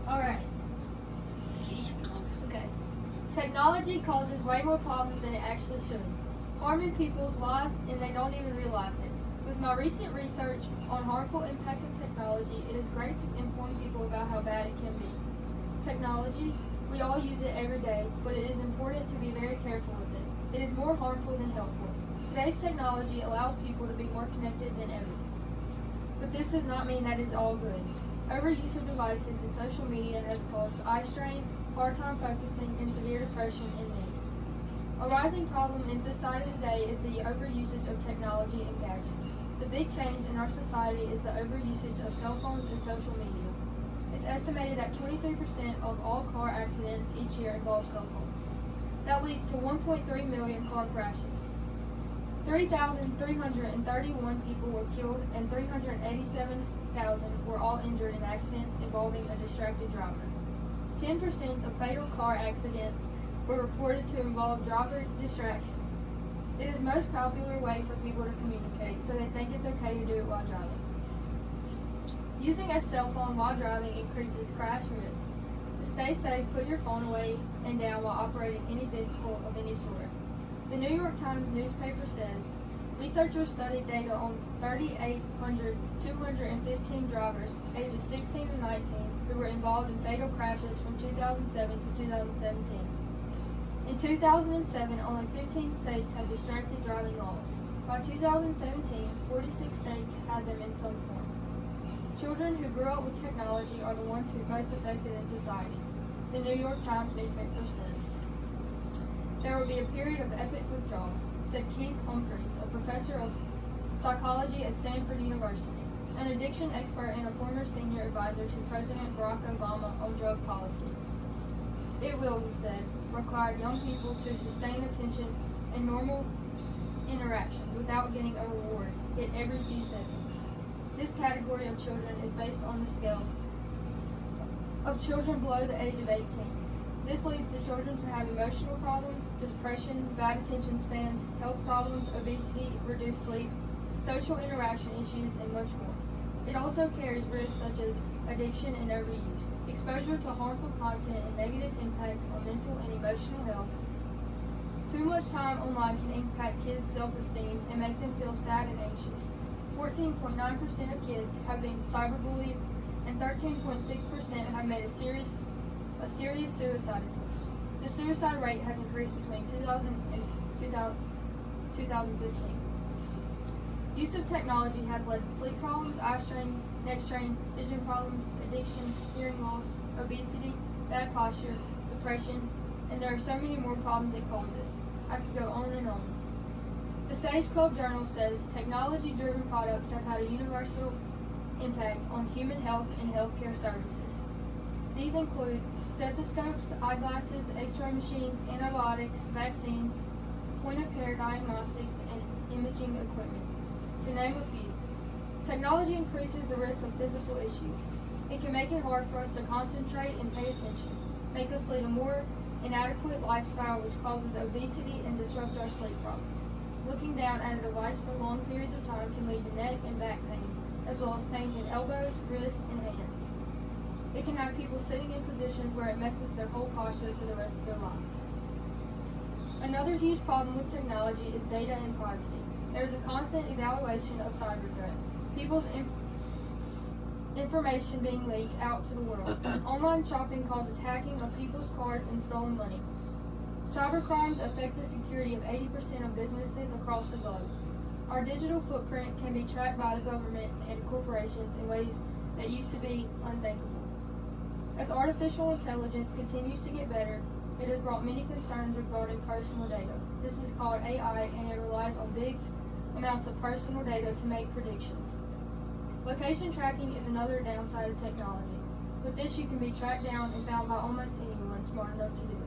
Alright. Okay. Technology causes way more problems than it actually should, harming people's lives and they don't even realize it. With my recent research on harmful impacts of technology, it is great to inform people about how bad it can be. Technology, we all use it every day, but it is important to be very careful with it. It is more harmful than helpful. Today's technology allows people to be more connected than ever. But this does not mean that it is all good. Overuse of devices and social media has caused eye strain, hard time focusing, and severe depression in many. A rising problem in society today is the overusage of technology and gadgets. The big change in our society is the overusage of cell phones and social media. It's estimated that 23% of all car accidents each year involve cell phones. That leads to 1.3 million car crashes. 3,331 people were killed and 387,000 were all injured in accidents involving a distracted driver. 10% of fatal car accidents were reported to involve driver distractions. It is the most popular way for people to communicate, so they think it's okay to do it while driving. Using a cell phone while driving increases crash risk. To stay safe, put your phone away and down while operating any vehicle of any sort. The New York Times newspaper says, researchers studied data on 3,215 drivers ages 16 to 19 who were involved in fatal crashes from 2007 to 2017. In 2007, only 15 states had distracted driving laws. By 2017, 46 states had them in some form. Children who grew up with technology are the ones who are most affected in society. The New York Times newspaper says, there will be a period of epic withdrawal, said Keith Humphreys, a professor of psychology at Stanford University, an addiction expert and a former senior advisor to President Barack Obama on drug policy. It will, he said, require young people to sustain attention and normal interactions without getting a reward hit every few seconds. This category of children is based on the scale of children below the age of 18. This leads the children to have emotional problems, depression, bad attention spans, health problems, obesity, reduced sleep, social interaction issues, and much more. It also carries risks such as addiction and overuse, exposure to harmful content and negative impacts on mental and emotional health. Too much time online can impact kids' self-esteem and make them feel sad and anxious. 14.9% of kids have been cyberbullied and 13.6% have made a serious suicide attempt. The suicide rate has increased between 2000 and 2015. Use of technology has led to sleep problems, eye strain, neck strain, vision problems, addiction, hearing loss, obesity, bad posture, depression, and there are so many more problems it causes. I could go on and on. The Sage Club Journal says technology-driven products have had a universal impact on human health and healthcare services. These include stethoscopes, eyeglasses, x-ray machines, antibiotics, vaccines, point-of-care diagnostics, and imaging equipment, to name a few. Technology increases the risk of physical issues. It can make it hard for us to concentrate and pay attention, make us lead a more inadequate lifestyle which causes obesity and disrupt our sleep problems. Looking down at a device for long periods of time can lead to neck and back pain, as well as pains in elbows, wrists, and hands. It can have people sitting in positions where it messes their whole posture for the rest of their lives. Another huge problem with technology is data and privacy. There is a constant evaluation of cyber threats. People's information being leaked out to the world. Online shopping causes hacking of people's cards and stolen money. Cybercrimes affect the security of 80% of businesses across the globe. Our digital footprint can be tracked by the government and corporations in ways that used to be unthinkable. As artificial intelligence continues to get better, it has brought many concerns regarding personal data. This is called AI, and it relies on big amounts of personal data to make predictions. Location tracking is another downside of technology. With this, you can be tracked down and found by almost anyone smart enough to do it.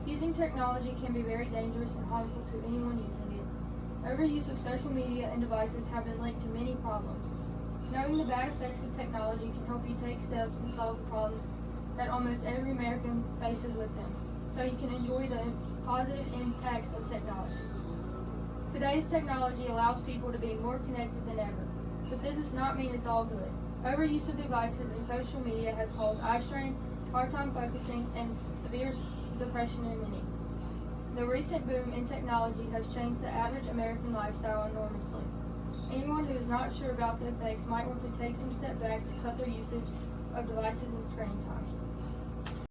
Using technology can be very dangerous and harmful to anyone using it. Overuse of social media and devices have been linked to many problems. Knowing the bad effects of technology can help you take steps and solve the problems that almost every American faces with them, so you can enjoy the positive impacts of technology. Today's technology allows people to be more connected than ever, but this does not mean it's all good. Overuse of devices and social media has caused eye strain, hard time focusing, and severe depression in many. The recent boom in technology has changed the average American lifestyle enormously. Anyone who is not sure about the effects might want to take some step backs to cut their usage of devices and screen time.